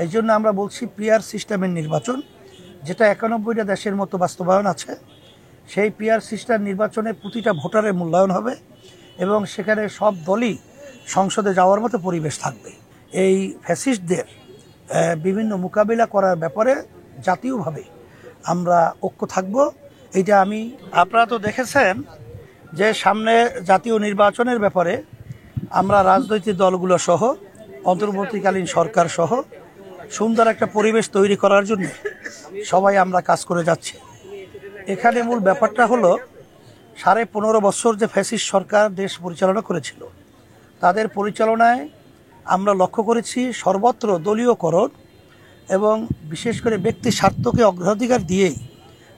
এই জন্য আমরা বলছি পিআর সিস্টেমের নির্বাচন, যেটা 91টা দেশের মতো বাস্তবায়ন আছে। সেই পিআর সিস্টেম নির্বাচনে প্রতিটা ভোটারের মূল্যায়ন হবে এবং সেখানে সব দলই সংসদে যাওয়ার মতো পরিবেশ থাকবে। এই ফ্যাসিস্টদের বিভিন্ন মোকাবিলা করার ব্যাপারে জাতীয়ভাবে আমরা ঐক্য থাকব। এইটা আপনারা তো দেখেছেন যে সামনে জাতীয় নির্বাচনের ব্যাপারে আমরা রাজনৈতিক দলগুলো সহ অন্তর্বর্তীকালীন সরকার সহ সুন্দর একটা পরিবেশ তৈরি করার জন্য সবাই আমরা কাজ করে যাচ্ছি। এখানে মূল ব্যাপারটা হলো 15.5 বছর যে ফ্যাসিস্ট সরকার দেশ পরিচালনা করেছিল, তাদের পরিচালনায় আমরা লক্ষ্য করেছি সর্বত্র দলীয়করণ এবং বিশেষ করে ব্যক্তি স্বার্থকে অগ্রাধিকার দিয়েই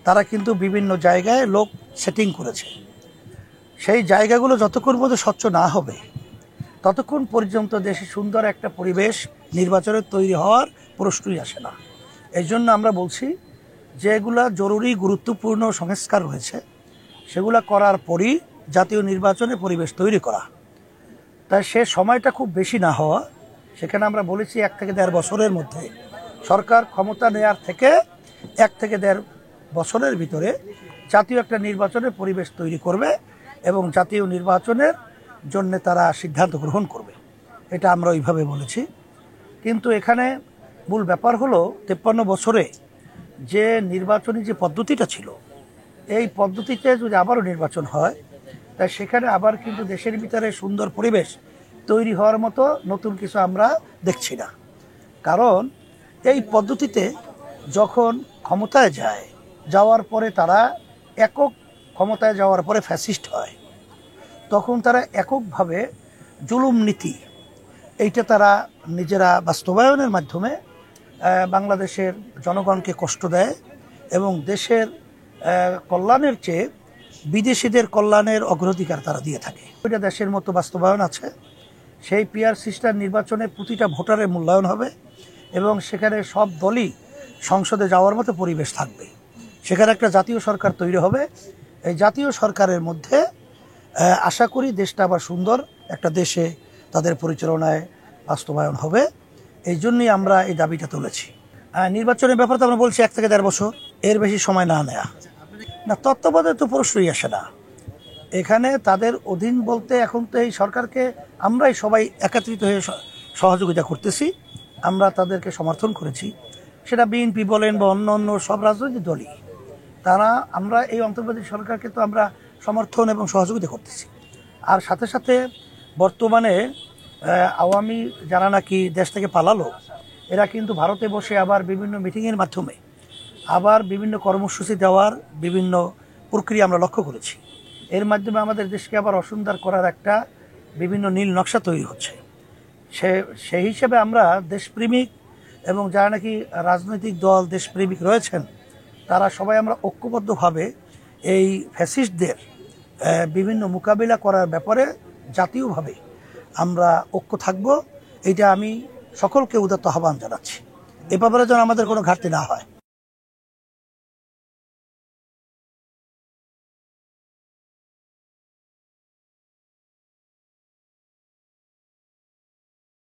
তারা কিন্তু বিভিন্ন জায়গায় লোক সেটিং করেছে। সেই জায়গাগুলো যতক্ষণ পর্যন্ত স্বচ্ছ না হবে ততক্ষণ পর্যন্ত দেশে সুন্দর একটা পরিবেশ নির্বাচনের তৈরি হওয়ার প্রশ্নই আসে না। এই জন্য আমরা বলছি যেগুলা জরুরি গুরুত্বপূর্ণ সংস্কার রয়েছে সেগুলা করার পরই জাতীয় নির্বাচনে পরিবেশ তৈরি করা। তাই সে সময়টা খুব বেশি না হওয়া, সেখানে আমরা বলেছি 1 থেকে 1.5 বছরের মধ্যে সরকার ক্ষমতা নেয়ার থেকে 1 থেকে 1.5 বছরের ভিতরে জাতীয় একটা নির্বাচনের পরিবেশ তৈরি করবে এবং জাতীয় নির্বাচনের জন্য তারা সিদ্ধান্ত গ্রহণ করবে। এটা আমরা ওইভাবে বলেছি। কিন্তু এখানে মূল ব্যাপার হলো 53 বছরে যে নির্বাচনী যে পদ্ধতিটা ছিল, এই পদ্ধতিতে যদি আবারও নির্বাচন হয় তাই সেখানে আবার কিন্তু দেশের ভিতরে সুন্দর পরিবেশ তৈরি হওয়ার মতো নতুন কিছু আমরা দেখছি না। কারণ এই পদ্ধতিতে যখন ক্ষমতায় যাওয়ার পরে তারা একক ক্ষমতায় যাওয়ার পরে ফ্যাসিস্ট হয়, তখন তারা এককভাবে জুলুম নীতি এইটা তারা নিজেরা বাস্তবায়নের মাধ্যমে বাংলাদেশের জনগণকে কষ্ট দেয় এবং দেশের কল্যাণের চেয়ে বিদেশিদের কল্যাণের অগ্রাধিকার তারা দিয়ে থাকে। ওইটা দেশের মতো বাস্তবায়ন আছে। সেই পিআর সিস্টেম নির্বাচনে প্রতিটা ভোটারের মূল্যায়ন হবে এবং সেখানে সব দলই সংসদে যাওয়ার মতো পরিবেশ থাকবে। সেখানে একটা জাতীয় সরকার তৈরি হবে। এই জাতীয় সরকারের মধ্যে আশা করি দেশটা আবার সুন্দর একটা দেশে তাদের পরিচালনায় বাস্তবায়ন হবে। এই জন্যই আমরা এই দাবিটা তুলেছি। নির্বাচনের ব্যাপারে তো আমরা বলছি 1 থেকে 1.5 বছর, এর বেশি সময় না নেয়া না। তত্ত্বাবধানে তো প্রশ্নই আসে না। এখানে তাদের অধীন বলতে এখন তো এই সরকারকে আমরাই সবাই একত্রিত হয়ে সহযোগিতা করতেছি, আমরা তাদেরকে সমর্থন করেছি। সেটা বিএনপি বলেন বা অন্য সব রাজনৈতিক দলই, তারা আমরা এই অন্তর্বর্তী সরকারকে তো আমরা সমর্থন এবং সহযোগিতা করতেছি। আর সাথে সাথে বর্তমানে আওয়ামী যারা নাকি দেশ থেকে পালালো, এরা কিন্তু ভারতে বসে আবার বিভিন্ন মিটিংয়ের মাধ্যমে আবার বিভিন্ন কর্মসূচি দেওয়ার বিভিন্ন প্রক্রিয়া আমরা লক্ষ্য করেছি। এর মাধ্যমে আমাদের দেশকে আবার অসুন্দর করার একটা বিভিন্ন নীল নকশা তৈরি হচ্ছে। সেই হিসেবে আমরা দেশপ্রেমিক এবং যারা নাকি রাজনৈতিক দল দেশপ্রেমিক রয়েছেন তারা সবাই আমরা ঐক্যবদ্ধভাবে এই ফ্যাসিস্টদের বিভিন্ন মোকাবিলা করার ব্যাপারে জাতীয়ভাবে আমরা ঐক্য থাকব। এইটা আমি সকলকে উদাত্ত আহ্বান জানাচ্ছি। এ ব্যাপারে যেন আমাদের কোনো ঘাটতি না হয়।